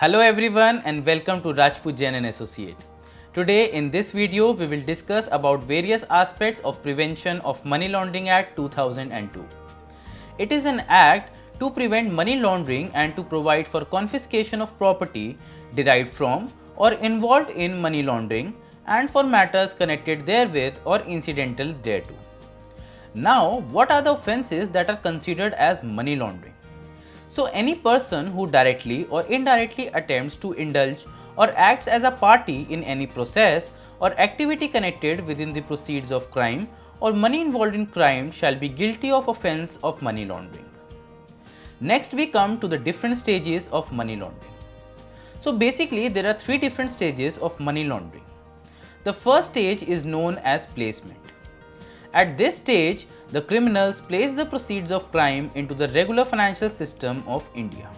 Hello everyone and welcome to Rajput Jainandassociates. Today in this video we will discuss about various aspects of Prevention of Money Laundering Act 2002. It is an act to prevent money laundering and to provide for confiscation of property derived from or involved in money laundering and for matters connected therewith or incidental thereto. Now, what are the offences that are considered as money laundering? So, any person who directly or indirectly attempts to indulge or acts as a party in any process or activity connected within the proceeds of crime or money involved in crime shall be guilty of offence of money laundering. Next, we come to the different stages of money laundering. So, basically, there are three different stages of money laundering. The first stage is known as placement. At this stage, the criminals place the proceeds of crime into the regular financial system of India.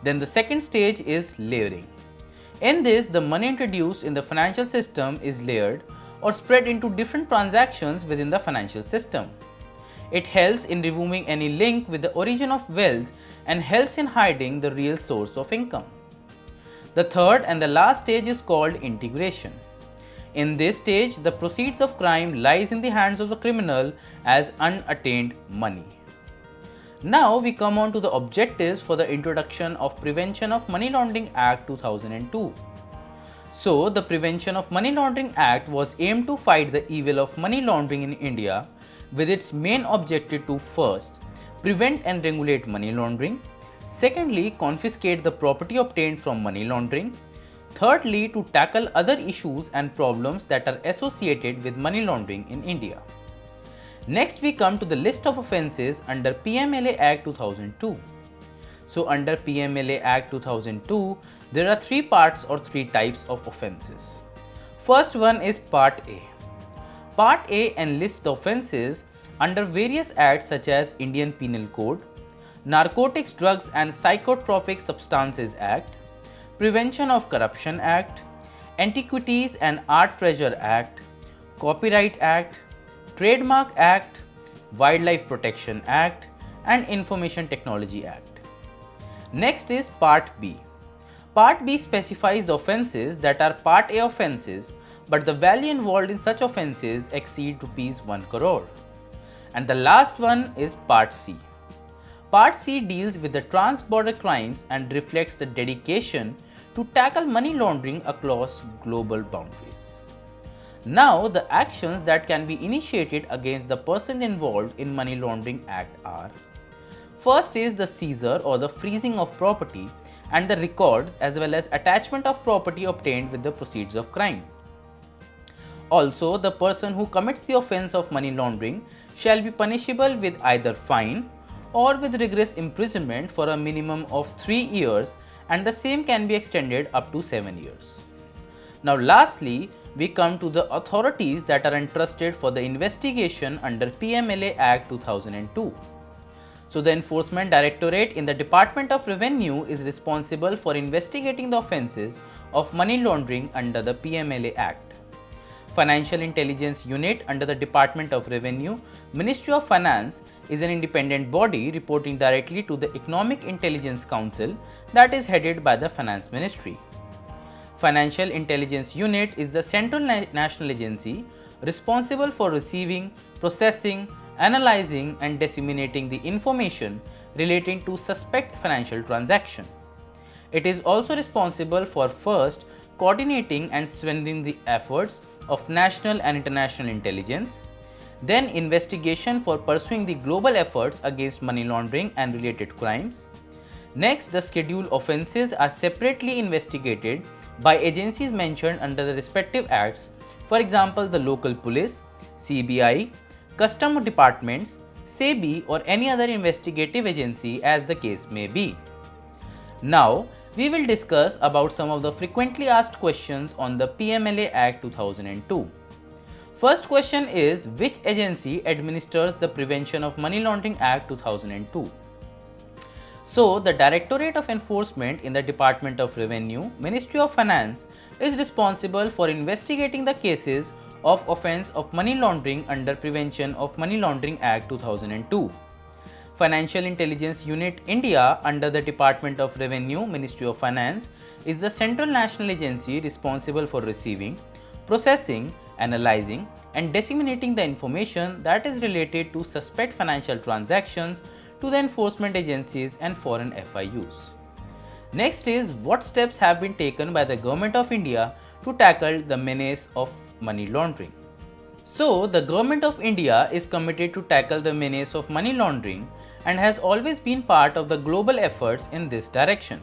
Then the second stage is layering. In this, the money introduced in the financial system is layered or spread into different transactions within the financial system. It helps in removing any link with the origin of wealth and helps in hiding the real source of income. The third and the last stage is called integration. In this stage, the proceeds of crime lies in the hands of the criminal as unattained money. Now we come on to the objectives for the introduction of Prevention of Money Laundering Act 2002. So, the Prevention of Money Laundering Act was aimed to fight the evil of money laundering in India with its main objective to first, prevent and regulate money laundering, secondly, confiscate the property obtained from money laundering, thirdly, to tackle other issues and problems that are associated with money laundering in India. Next, we come to the list of offences under PMLA Act 2002. So, under PMLA Act 2002, there are three parts or three types of offences. First one is Part A. Part A enlists the offences under various acts such as Indian Penal Code, Narcotics, Drugs and Psychotropic Substances Act, Prevention of Corruption Act, Antiquities and Art Treasure Act, Copyright Act, Trademark Act, Wildlife Protection Act and Information Technology Act. Next is Part B. Part B specifies the offences that are Part A offences, but the value involved in such offences exceed ₹1 crore. And the last one is Part C. Part C deals with the trans-border crimes and reflects the dedication to tackle money laundering across global boundaries. Now, the actions that can be initiated against the person involved in Money Laundering Act are: first is the seizure or the freezing of property and the records as well as attachment of property obtained with the proceeds of crime. Also, the person who commits the offence of money laundering shall be punishable with either fine or with rigorous imprisonment for a minimum of 3 years, and the same can be extended up to 7 years. Now lastly, we come to the authorities that are entrusted for the investigation under PMLA Act 2002. So the Enforcement Directorate in the Department of Revenue is responsible for investigating the offences of money laundering under the PMLA Act. Financial Intelligence Unit under the Department of Revenue, Ministry of Finance is an independent body reporting directly to the Economic Intelligence Council that is headed by the Finance Ministry. Financial Intelligence Unit is the central national agency responsible for receiving, processing, analyzing and disseminating the information relating to suspect financial transaction. It is also responsible for first coordinating and strengthening the efforts of national and international intelligence, then investigation for pursuing the global efforts against money laundering and related crimes. Next, the scheduled offences are separately investigated by agencies mentioned under the respective acts, for example, the local police, CBI, custom departments, SEBI or any other investigative agency as the case may be. Now, we will discuss about some of the frequently asked questions on the PMLA Act 2002. First question is, which agency administers the Prevention of Money Laundering Act 2002? So, the Directorate of Enforcement in the Department of Revenue, Ministry of Finance is responsible for investigating the cases of offence of money laundering under Prevention of Money Laundering Act 2002. Financial Intelligence Unit India under the Department of Revenue, Ministry of Finance is the central national agency responsible for receiving, processing, analyzing and disseminating the information that is related to suspect financial transactions to the enforcement agencies and foreign FIUs. Next is what steps have been taken by the Government of India to tackle the menace of money laundering. So, the Government of India is committed to tackle the menace of money laundering and has always been part of the global efforts in this direction.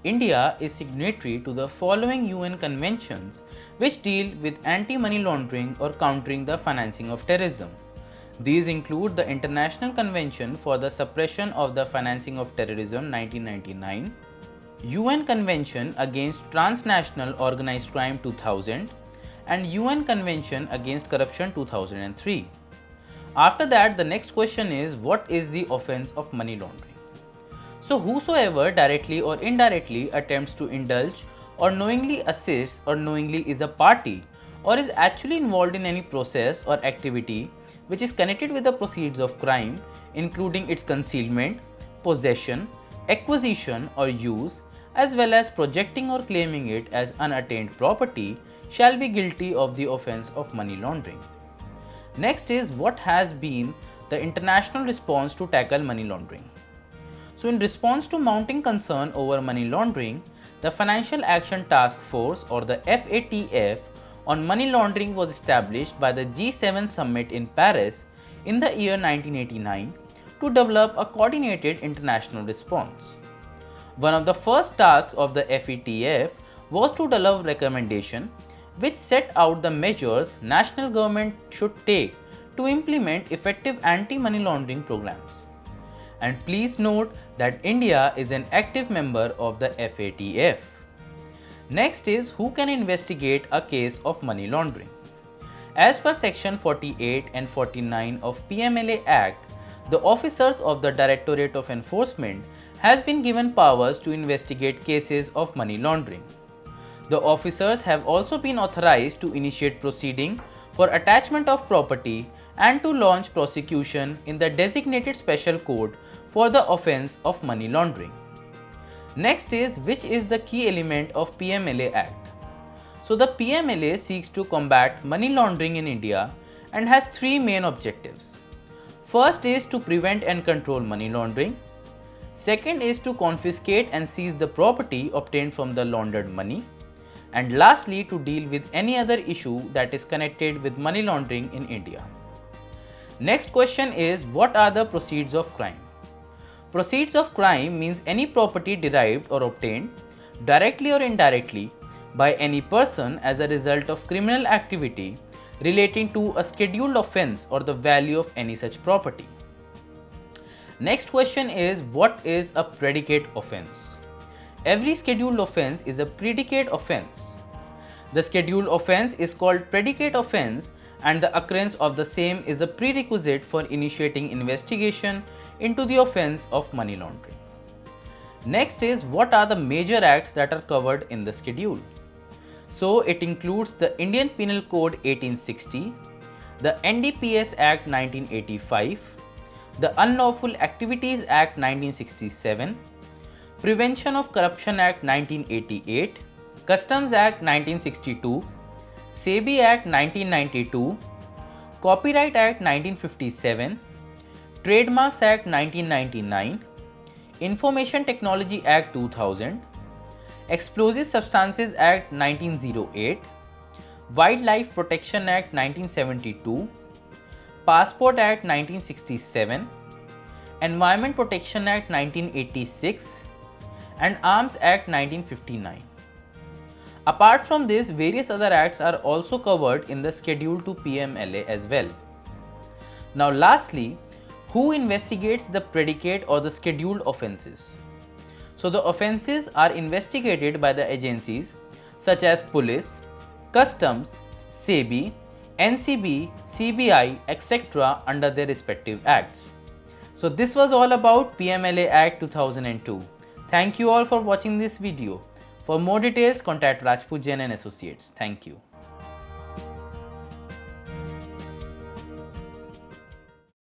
India is signatory to the following UN conventions which deal with anti-money laundering or countering the financing of terrorism. These include the International Convention for the Suppression of the Financing of Terrorism 1999, UN Convention Against Transnational Organized Crime 2000, and UN Convention Against Corruption 2003. After that, the next question is, what is the offense of money laundering? So, whosoever directly or indirectly attempts to indulge or knowingly assists or knowingly is a party or is actually involved in any process or activity which is connected with the proceeds of crime, including its concealment, possession, acquisition or use, as well as projecting or claiming it as unattained property, shall be guilty of the offense of money laundering. Next is what has been the international response to tackle money laundering. So, in response to mounting concern over money laundering, the Financial Action Task Force or the FATF on money laundering was established by the G7 summit in Paris in the year 1989 to develop a coordinated international response. One of the first tasks of the FATF was to develop recommendation which set out the measures national government should take to implement effective anti-money laundering programs. And please note that India is an active member of the FATF. Next is who can investigate a case of money laundering. As per section 48 and 49 of PMLA Act, the officers of the Directorate of Enforcement has been given powers to investigate cases of money laundering. The officers have also been authorized to initiate proceeding for attachment of property and to launch prosecution in the designated special code for the offense of money laundering. Next is which is the key element of PMLA Act. So the PMLA seeks to combat money laundering in India and has three main objectives. First is to prevent and control money laundering. Second is to confiscate and seize the property obtained from the laundered money. And lastly, to deal with any other issue that is connected with money laundering in India. Next question is, what are the proceeds of crime? Proceeds of crime means any property derived or obtained directly or indirectly by any person as a result of criminal activity relating to a scheduled offense or the value of any such property. Next question is, what is a predicate offense? Every scheduled offense is a predicate offense. The scheduled offense is called predicate offense and the occurrence of the same is a prerequisite for initiating investigation into the offense of money laundering. Next is what are the major acts that are covered in the schedule. So it includes the Indian Penal Code 1860, the NDPS Act 1985, the Unlawful Activities Act 1967, Prevention of Corruption Act 1988, Customs Act 1962, SEBI Act 1992, Copyright Act 1957, Trademarks Act 1999, Information Technology Act 2000, Explosive Substances Act 1908, Wildlife Protection Act 1972, Passport Act 1967, Environment Protection Act 1986 and Arms Act 1959. Apart from this, various other acts are also covered in the schedule to PMLA as well. Now lastly, who investigates the predicate or the scheduled offences? So the offences are investigated by the agencies such as police, customs, SEBI, NCB, CBI, etc. under their respective acts. So this was all about PMLA Act 2002. Thank you all for watching this video. For more details, contact Rajput Jain and Associates. Thank you.